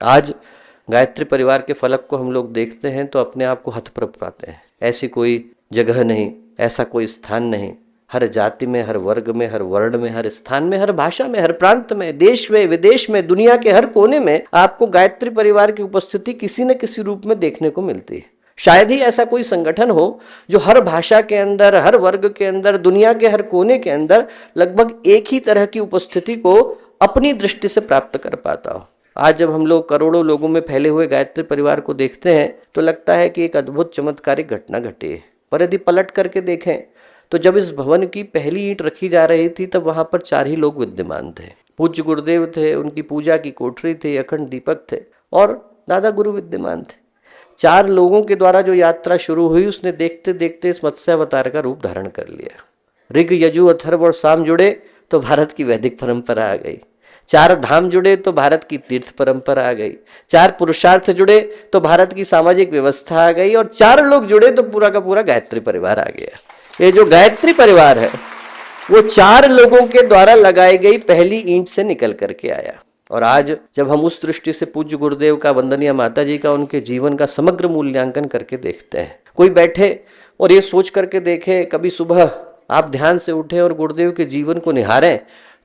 आज गायत्री परिवार के फलक को हम लोग देखते हैं तो अपने आप को हतप्रभ पाते हैं। ऐसी कोई जगह नहीं, ऐसा कोई स्थान नहीं, हर जाति में, हर वर्ग में, हर वर्ण में, हर स्थान में, हर भाषा में, हर प्रांत में, देश में, विदेश में, दुनिया के हर कोने में आपको गायत्री परिवार की उपस्थिति किसी न किसी रूप में देखने को मिलती है। शायद ही ऐसा कोई संगठन हो जो हर भाषा के अंदर, हर वर्ग के अंदर, दुनिया के हर कोने के अंदर लगभग एक ही तरह की उपस्थिति को अपनी दृष्टि से प्राप्त कर पाता हो। आज जब हम लोग करोड़ों लोगों में फैले हुए गायत्री परिवार को देखते हैं तो लगता है कि एक अद्भुत चमत्कारिक घटना घटी है। पर यदि पलट करके देखें तो जब इस भवन की पहली ईंट रखी जा रही थी तब वहां पर 4 ही लोग विद्यमान थे। पूज्य गुरुदेव थे, उनकी पूजा की कोठरी थी, अखंड दीपक थे और दादा गुरु विद्यमान थे। 4 लोगों के द्वारा जो यात्रा शुरू हुई उसने देखते देखते इस मत्स्य अवतार का रूप धारण कर लिया। ऋग, यजु, अथर्व और साम जुड़े तो भारत की वैदिक परंपरा आ गई। 4 धाम जुड़े तो भारत की तीर्थ परंपरा आ गई। 4 पुरुषार्थ जुड़े तो भारत की सामाजिक व्यवस्था आ गई और 4 लोग जुड़े तो पूरा का पूरा गायत्री परिवार आ गया। ये जो गायत्री परिवार है वो 4 लोगों के द्वारा लगाई गई पहली ईंट से निकल करके आया। और आज जब हम उस दृष्टि से पूज्य गुरुदेव का, वंदनीय माता जी का, उनके जीवन का समग्र मूल्यांकन करके देखते हैं, कोई बैठे और ये सोच करके देखे, कभी सुबह आप ध्यान से उठे और गुरुदेव के जीवन को निहारें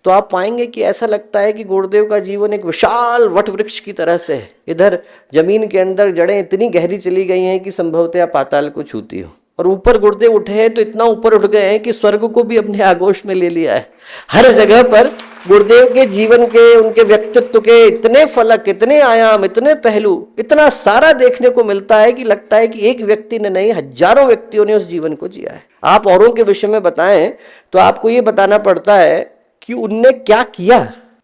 तो आप पाएंगे कि ऐसा लगता है कि गुरुदेव का जीवन एक विशाल वट वृक्ष की तरह से है। इधर जमीन के अंदर जड़ें इतनी गहरी चली गई हैं कि संभवतः पाताल को छूती हो, और ऊपर गुरुदेव उठे हैं तो इतना ऊपर उठ गए हैं कि स्वर्ग को भी अपने आगोश में ले लिया है। हर जगह पर गुरुदेव के जीवन के, उनके व्यक्तित्व के इतने फलक, इतने आयाम, इतने पहलू, इतना सारा देखने को मिलता है कि लगता है कि एक व्यक्ति ने नहीं, हजारों व्यक्तियों ने उस जीवन को जिया है। आप औरों के विषय में बताएं तो आपको ये बताना पड़ता है कि उनने क्या किया,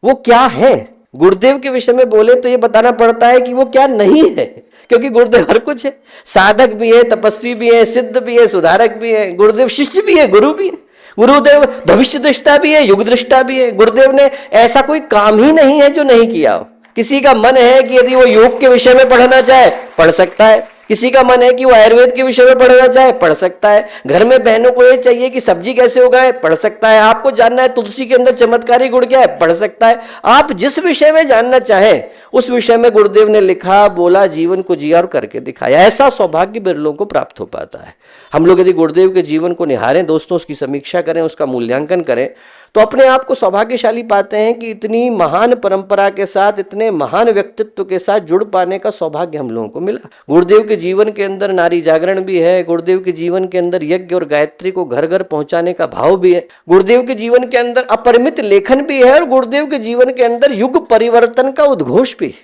वो क्या है। गुरुदेव के विषय में बोले तो ये बताना पड़ता है कि वो क्या नहीं है, क्योंकि गुरुदेव हर कुछ है। साधक भी है, तपस्वी भी है, सिद्ध भी है, सुधारक भी है। गुरुदेव शिष्य भी है, गुरु भी है। गुरुदेव भविष्य दृष्टा भी है, युग दृष्टा भी है। गुरुदेव ने ऐसा कोई काम ही नहीं है जो नहीं किया हो। किसी का मन है कि यदि वो योग के विषय में पढ़ना चाहे पढ़ सकता है, किसी का मन है कि वो आयुर्वेद के विषय में पढ़ना चाहे पढ़ सकता है, घर में बहनों को ये चाहिए कि सब्जी कैसे उगाए पढ़ सकता है, आपको जानना है तुलसी के अंदर चमत्कारी गुण क्या है पढ़ सकता है। आप जिस विषय में जानना चाहें उस विषय में गुरुदेव ने लिखा, बोला, जीवन को जिया और करके दिखाया। ऐसा सौभाग्य बिरलों को प्राप्त हो पाता है। हम लोग यदि गुरुदेव के जीवन को निहारें दोस्तों, उसकी समीक्षा करें, उसका मूल्यांकन करें तो अपने आप को सौभाग्यशाली पाते हैं कि इतनी महान परंपरा के साथ, इतने महान व्यक्तित्व के साथ जुड़ पाने का सौभाग्य हम लोगों को मिला। गुरुदेव के जीवन के अंदर नारी जागरण भी है, गुरुदेव के जीवन के अंदर यज्ञ और गायत्री को घर घर पहुंचाने का भाव भी है, गुरुदेव के जीवन के अंदर अपरिमित लेखन भी है और गुरुदेव के जीवन के अंदर युग परिवर्तन का उद्घोष भी है।